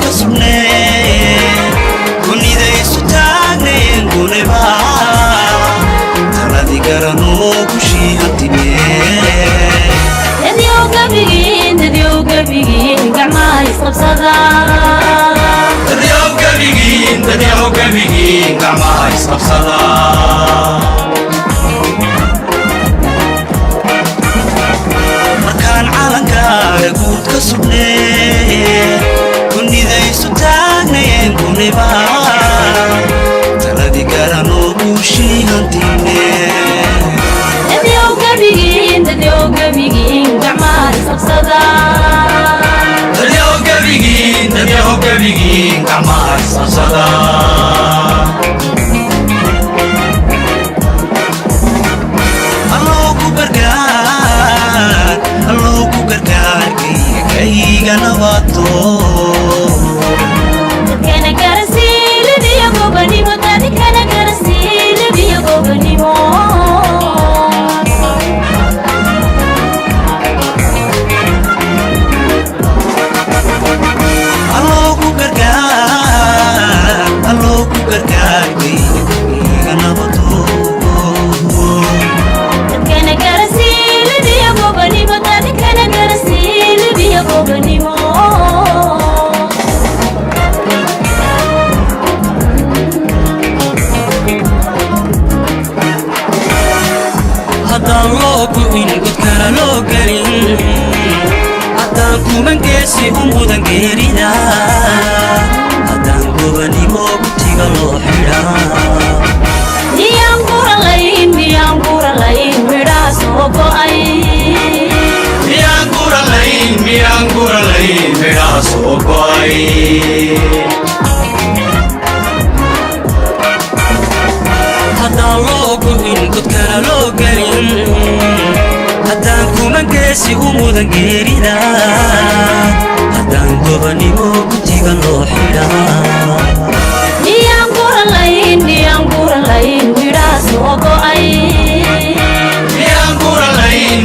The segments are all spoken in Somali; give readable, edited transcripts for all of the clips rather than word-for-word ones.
كسبني كوني ذا يستاغنين كونيبا تلادي قرانو كشي هاتيني دديو قبيقين قعما يسقب صدا دديو قبيقين قعما يسقب صدا مركان عالنكا قود كسبني كوني ذا يستاغنين كونيبا تلادي قرانو كشي هاتيني دديو قبيقين قعما يسقب صدا دديو قبيقين قعما يسقب صدا الله كبركان كي نباتو كان كرسيل بيا بني متاني كان كرسيل بيا بني مو الله كبركان كي نباتو كان كرسيل بيا بني متاني كان كرسيل بيا بني مو haddaan loo gu'in godkana loo gelin haddaan kuman geesi u mudan geerida haddaan gobanimo gutiga loo xidhaa miyaan guralayn midhaa soo go'ay miyaan guralayn midhaa soo go'ay haddaan loo gu'in godkana loo gelin haddaan kuman geesi u mudan geerida haddaan gobanimo gutiga loo xidhaa miyaan guralayn midhaa soo go'ay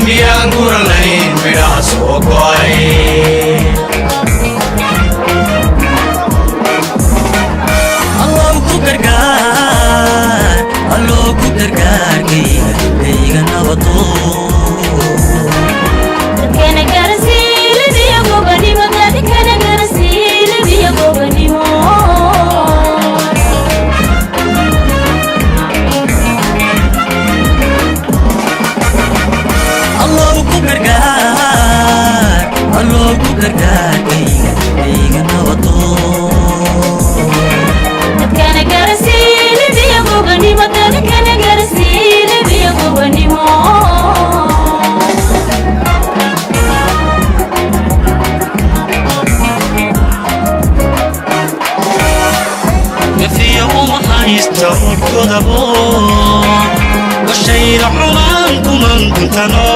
miyaan guralayn midhaa soo go'ay الله كبركان كي نباتو كان كرسيل بيا بني متاني كان كرسيل بيا بني مو الله كبركان كي نباتو كان كرسيل بيا بني متاني كان كرسيل بيا بني مو في يوم حيستوى الكذبو والشيء حمانكم من كنتنو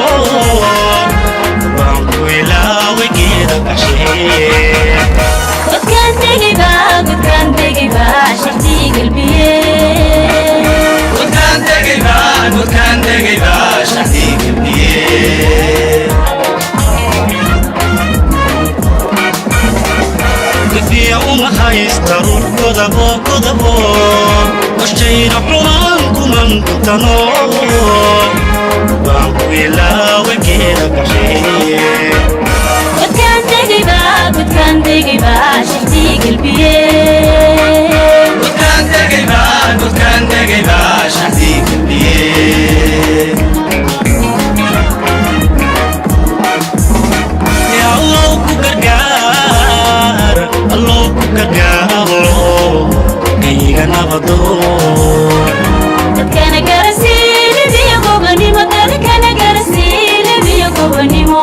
وانكو إلى وكيدا بشير كان تجيبا شفتي قلبي وكان تجيبا شحتي قلبي في يوم حيستروا الكذبو والشيء حمانكم من كنتنو وانكو إلى وكيدا بشير كان تجيبا شفتي قلبي وكان تجيبا شحتي قلبي يا الله كبركان كي نباتو كان كرسيل بيا بني متاني كان كرسيل بيا بني مو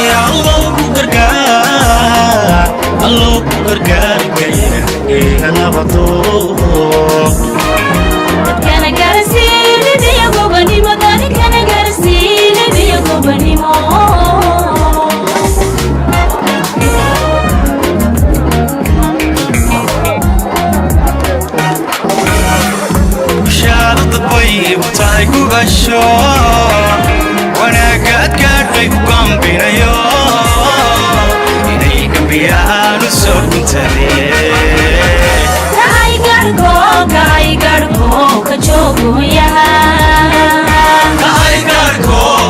يا الله كبركان كي نباتو كان كرسيل بيا بني متاني كان كرسيل بيا بني مو طيب وتايكو بشو biyaan u soo guntadee kaigarko ka jooguyaha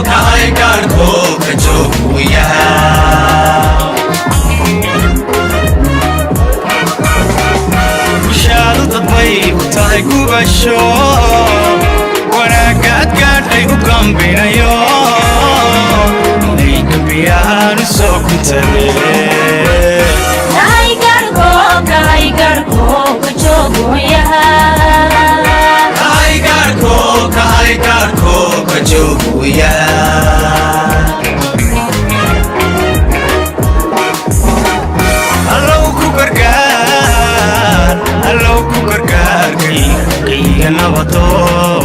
kahaygaarko ka jooguyaha bulshaadu dad bay u tahay gubasho wanaagaad gaadhay u gambinayo inayga biyaan u soo guntadee kaigarko ka jooguyaha kahaygaarko ka jooguyaha allow ku gargaar kayga nabadoon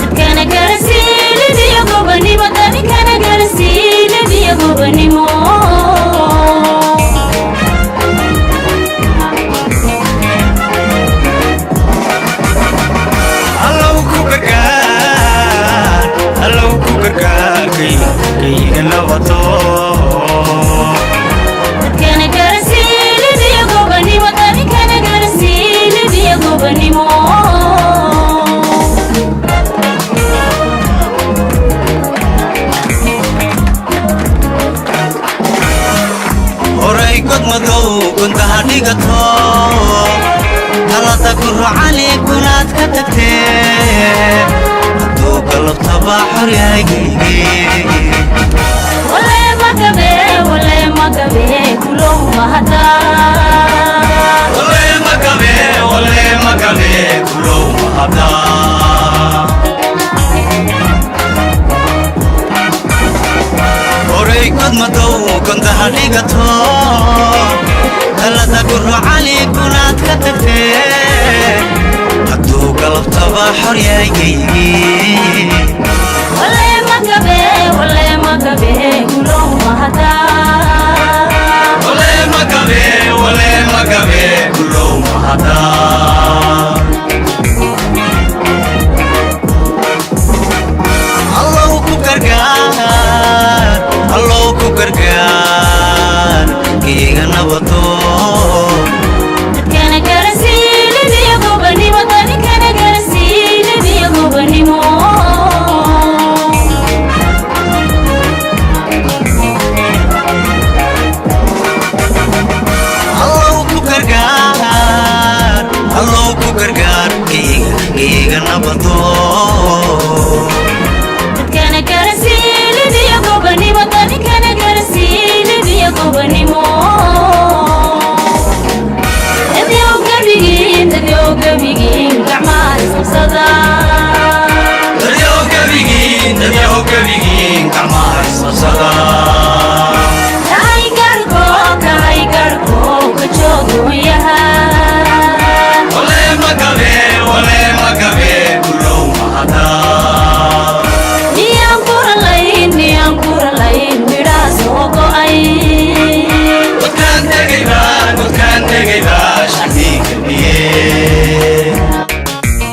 dadkana garasiilibiyo gobanimo dadkana garasiilibiyo gobanimo kayga nabadoon dadkana garasiilibiyo gobanimo dadkana garasiilibiyo gobanimo horay god madow gundaha dhigato talada gurucali gunaad ka tagtee hadduu galabtaba xor yahaygayge wale magabe kulow mahadaa wale magabe kulow mahadaa horay god madow gundaha dhigato talada gurucali gunaad ka tagtee hadduu galabtaba xor yahaygayge wale magabe kulow mahadaa wale magabe kulow mahadaa allow ku gargaar kayga nabadoon dadkana garasiilibiyo gobanimo dadkana garasiilibiyo gobanimo allow ku gargaar kayga nabadoon dadkana garasiilibiyo gobanimo dadkana garasiilibiyo gobanimo dadyow gabigiin gacmaha isqabsada dadyow gabigiin gacmaha isqabsada